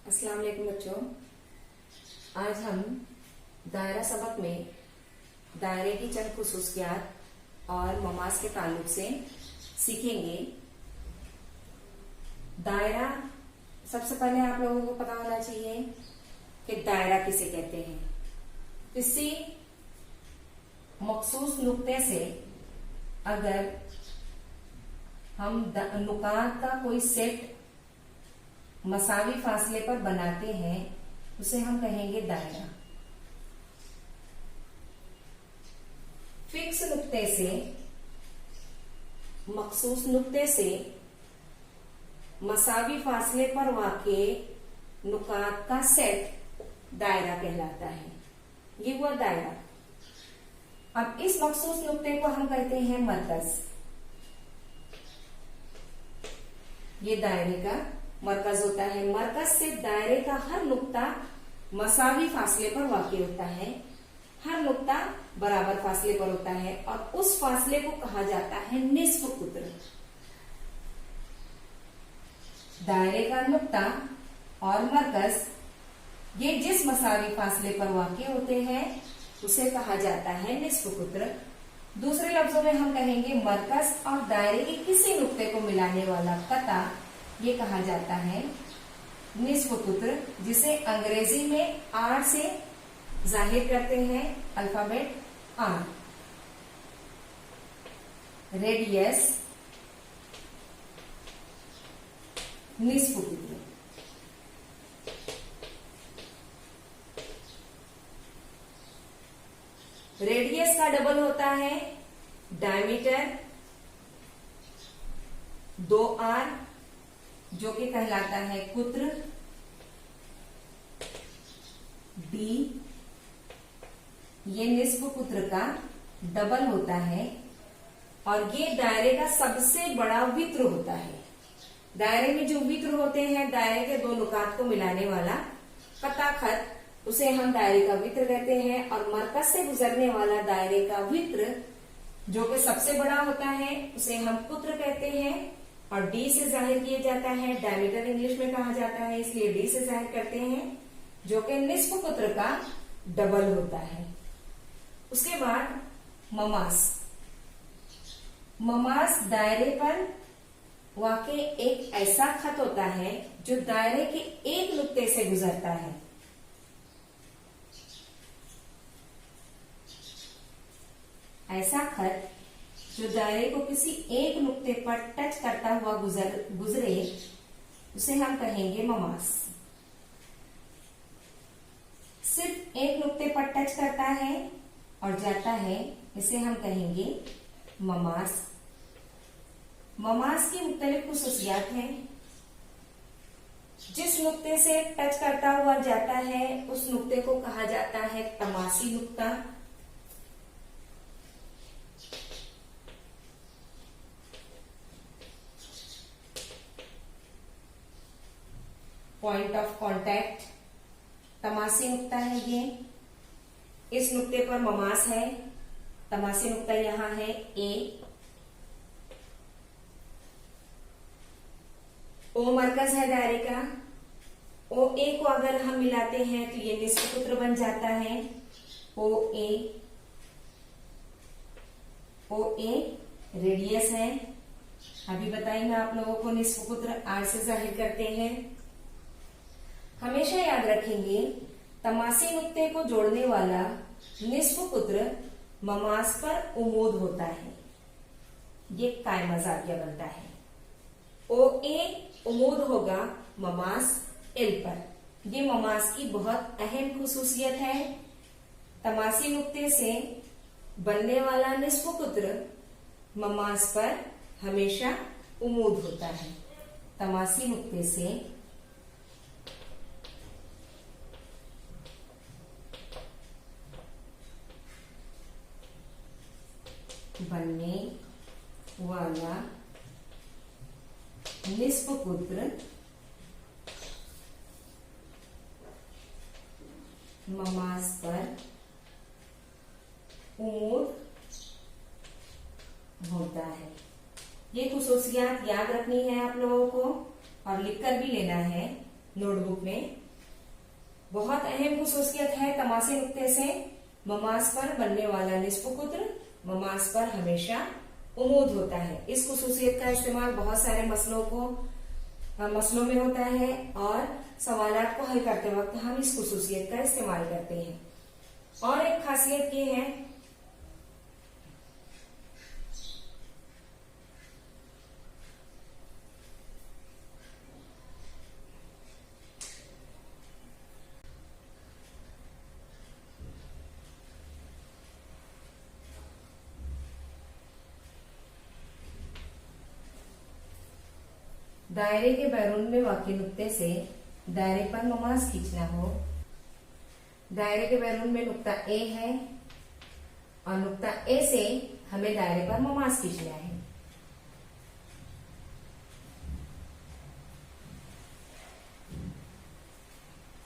अस्सलाम वालेकुम बच्चों। आज हम दायरा सबक में दायरे की चंद खुसूसियात और ममाज के ताल्लुक से सीखेंगे। दायरा, सबसे पहले आप लोगों को पता होना चाहिए कि दायरा किसे कहते हैं। किसी मखसूस नुक्ते से अगर हम नुकात का कोई सेट मसावी फासले पर बनाते हैं उसे हम कहेंगे दायरा। फिक्स नुक्ते से, मखसूस नुक्ते से मसावी फासले पर वाक़े नुकात का सेट दायरा कहलाता है। ये हुआ दायरा। अब इस मखसूस नुक्ते को हम कहते हैं मरकज। ये दायरे का मरकज होता है। मरकज से दायरे का हर नुक्ता मसावी फासले पर वाक़ होता है। हर नुक्ता बराबर फासले पर होता है और उस फासले को कहा जाता है निस्फ कुत्र। दायरे का नुक्ता और मरकज ये जिस मसावी फासले पर वाक़ होते हैं उसे कहा जाता है निस्फ कुत्र। दूसरे लफ्जों में हम कहेंगे मरकज और दायरे के किसी नुक्ते को मिलाने वाला कता ये कहा जाता है निस्फ कुत्र, जिसे अंग्रेजी में आर से जाहिर करते हैं, अल्फाबेट आर। रेडियस निस्फ कुत्र। रेडियस का डबल होता है डायमीटर 2r, जो कि कहलाता है कुत्र। डी ये निस्फ कुत्र का डबल होता है और ये दायरे का सबसे बड़ा वित्र होता है। दायरे में जो वित्र होते हैं, दायरे के दो नुकात को मिलाने वाला कता खत, उसे हम दायरे का वित्र कहते हैं। और मरकज से गुजरने वाला दायरे का वित्र जो कि सबसे बड़ा होता है उसे हम कुत्र कहते हैं और डी से जाहिर किया जाता है। डायमीटर इंग्लिश में कहा जाता है, इसलिए डी से जाहिर करते हैं, जो कि निस्फ कुत्र का डबल होता है। उसके बाद ममास। ममास दायरे पर वाक़े एक ऐसा खत होता है जो दायरे के एक नुक्ते से गुजरता है। ऐसा खत जो दायरे को किसी एक नुक्ते पर टच करता हुआ गुजरे उसे हम कहेंगे ममास। सिर्फ एक नुक्ते पर टच करता है और जाता है, इसे हम कहेंगे ममास। ममास की मुख्तलिफ खुसूसियात हैं। जिस नुक्ते से टच करता हुआ जाता है उस नुक्ते को कहा जाता है तमासी नुक्ता। पॉइंट ऑफ कांटेक्ट तमासी नुक्ता है ये। इस नुक्ते पर ममास है। तमासी नुक्ता यहां है ए। ओ मरकज है दायरे का। ओ ए को अगर हम मिलाते हैं तो ये निस्फ कुत्र बन जाता है। ओ ए। ओ ए रेडियस है। अभी बताएंगे आप लोगों को निस्फ कुत्र आर से जाहिर करते हैं। हमेशा याद रखेंगे तमासी नुक्ते को जोड़ने वाला निस्फ कुत्र ममास पर उमूद होता है। ये कायमा जाविया बनता है। ओ ए उमूद होगा ममास एल पर। ये ममास की बहुत अहम खुसूसियत है। तमासी नुक्ते से बनने वाला निस्फ कुत्र ममास पर हमेशा उमूद होता है। तमासी नुक्ते से बनने वाला निस्फ कुत्र ममास पर उमूद होता है। ये खुसूसियात याद रखनी है आप लोगों को और लिखकर भी लेना है नोटबुक में। बहुत अहम खुसूसियत है तमाशी नुक्ते से, ममास पर बनने वाला निष्पुकुत्र ममास पर हमेशा उमूद होता है। इस खुसूसियत का इस्तेमाल बहुत सारे मसलों में होता है और सवालात को हल करते वक्त हम इस खुसूसियत का इस्तेमाल करते हैं। और एक खासियत ये है दायरे के बैरून में वाक़ई नुक्ते से दायरे पर ममास खींचना हो। दायरे के बैरून में नुक्ता ए है और नुक्ता ए से हमें दायरे पर ममास खींचना है।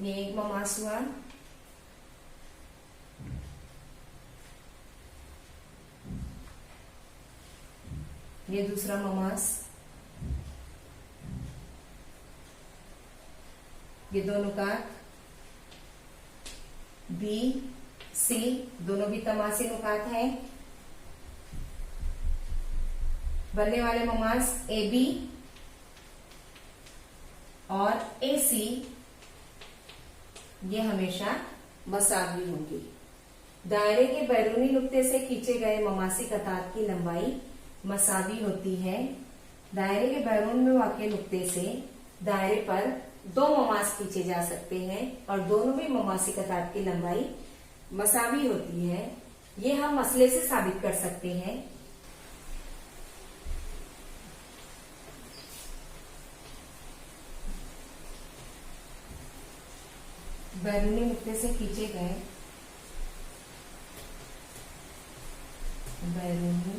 ये एक ममास हुआ, ये दूसरा ममास, ये दो नुकात बी सी दोनों भी तमाशी नुकात हैं। बनने वाले ममास ए बी और ए सी ये हमेशा मसावी होंगी। दायरे के बैरूनी नुक्ते से खींचे गए ममासी कतार की लंबाई मसावी होती है। दायरे के बैरून में वाक़ई नुक्ते से दायरे पर दो ममास खींचे जा सकते हैं और दोनों भी ममासी कतार की लंबाई मसावी होती है। ये हम मसले से साबित कर सकते हैं। बैरूनी नुक्ते से खींचे गए बैरूनी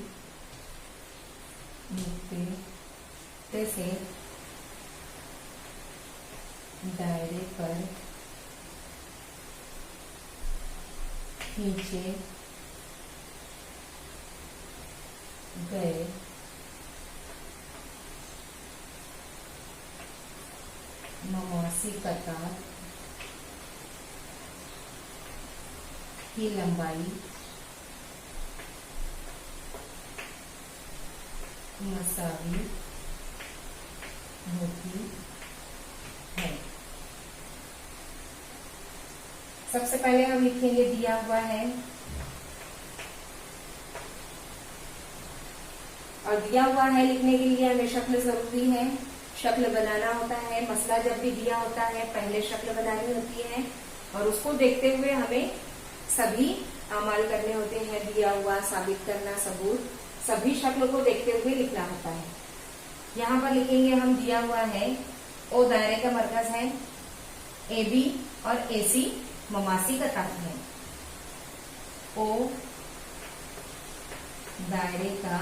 नुक्ते से दायरे पर खींचे गए ममासी कतार की लंबाई मसावी होती है। सबसे पहले हम लिखेंगे दिया हुआ है और दिया हुआ है लिखने के लिए हमें शक्ल जरूरी है। शक्ल बनाना होता है। मसला जब भी दिया होता है पहले शक्ल बनानी होती है और उसको देखते हुए हमें सभी अमल करने होते हैं। दिया हुआ, साबित करना, सबूत, सभी शक्ल को देखते हुए लिखना होता है। यहाँ पर लिखेंगे हम दिया हुआ है ओ दायरे का मरकज है, ए बी और ए सी ममासी कतार है। ओ दायरे का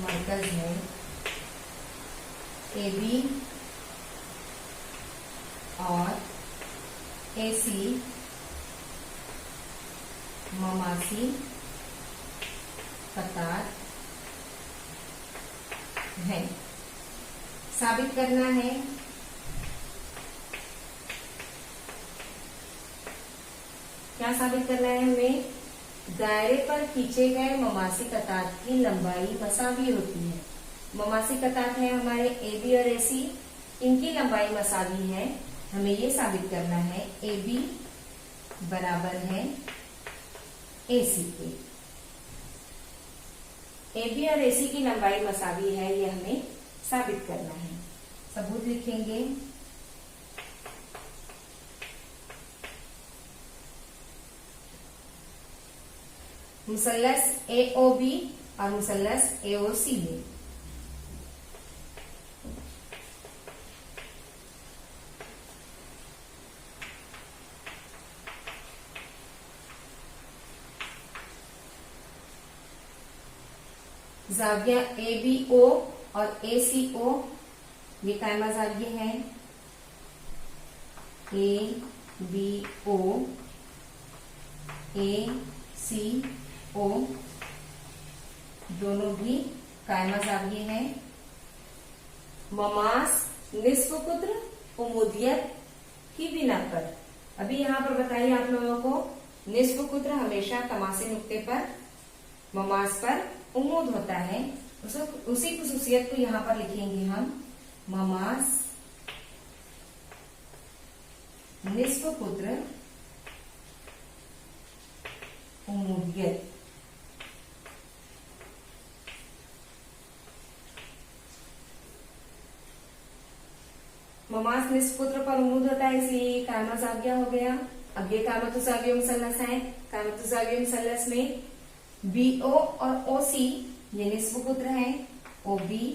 मरकज है, ए बी और ए सी ममासी कतार है। साबित करना है क्या साबित करना है हमें? दायरे पर खींचे गए ममासी कतार की लंबाई मसावी होती है। ममासी कतार है हमारे ए बी और ए सी, इनकी लंबाई मसावी है। हमें ये साबित करना है ए बी बराबर है ए सी के। ए बी और ए सी की लंबाई मसावी है, ये हमें साबित करना है। सबूत लिखेंगे मुसल्लस ए ओ बी और मुसल्लस ए ओ सी में जाविया ए बी ओ और ए सी ओ ये कायमा जाविये हैं। ए बी ओ ए सी ओ दोनों भी कायमा जाविये हैं। ममास निस्फ कुद्र उमूदियत की बिना पर। अभी यहाँ पर बताइए आप लोगों को, निस्फ कुत्र हमेशा तमासी नुक्ते पर ममास पर उमूद होता है, उसी खुसूसियत को यहाँ पर लिखेंगे हम, ममास निस्फ पुत्र उमूदियत। ममास निस्फ पुत्र पर उमूद होता है, इसलिए कायमोजाव्या हो गया। अब ये कायमोजाव्य मुसल्लस है, कायमोजाव्य मुसल्लस में बीओ और ओसी ये निस्फ पुत्र है, ओबी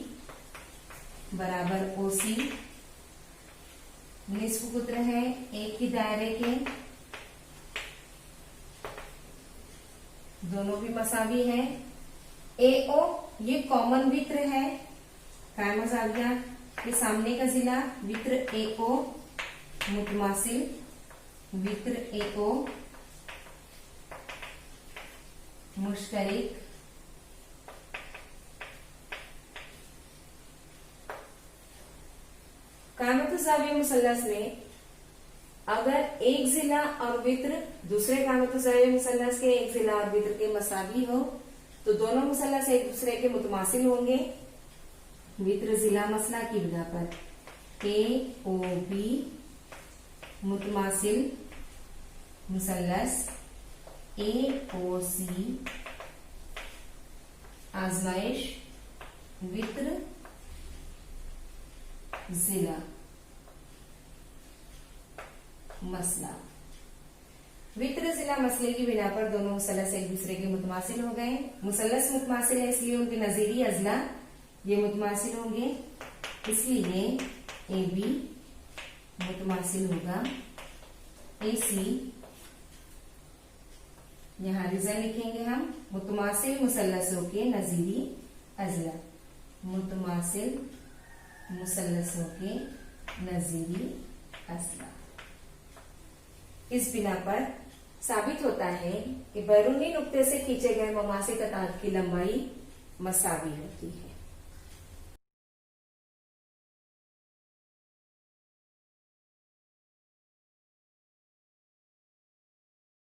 बराबर ओसी निस्फ पुत्र है एक ही दायरे के, दोनों भी मसावी है। एओ ये कॉमन वित्र है, कायमोजाव्या के सामने का जिला, वित्र एओ मुतमासिल वित्र एओ मुश्तरिक। कायमोजाव्य मुसल्लस में अगर एक जिला और वित्र दूसरे कायमोजाव्य मुसल्लस के एक जिला और वित्र के मसावी हो तो दोनों मुसल्लस एक दूसरे के मुतमासिल होंगे वित्र जिला मसला की बिना पर। ए ओ बी मुतमासिल मुसल्लस, ए ओ सी आजमाइश वित्र जिला मसला। वित्र जिला मसले की बिना पर दोनों मुसल्लस एक दूसरे के मुतमासिल हो गए। मुसल्लस मुतमासिल है इसलिए उनके नजीरी अजला ये मुतमासिल होंगे, इसलिए ए बी मुतमासिल होगा ए सी। यहां रिजन लिखेंगे हम, मुतमासिल मुसल्लसों के नजीरी अजला, मुतमासिल मुसल्लसों के नजीरी अजला। इस बिना पर साबित होता है कि बैरूनी नुक्ते से खींचे गए ममासे कतार की लंबाई मसावी होती है।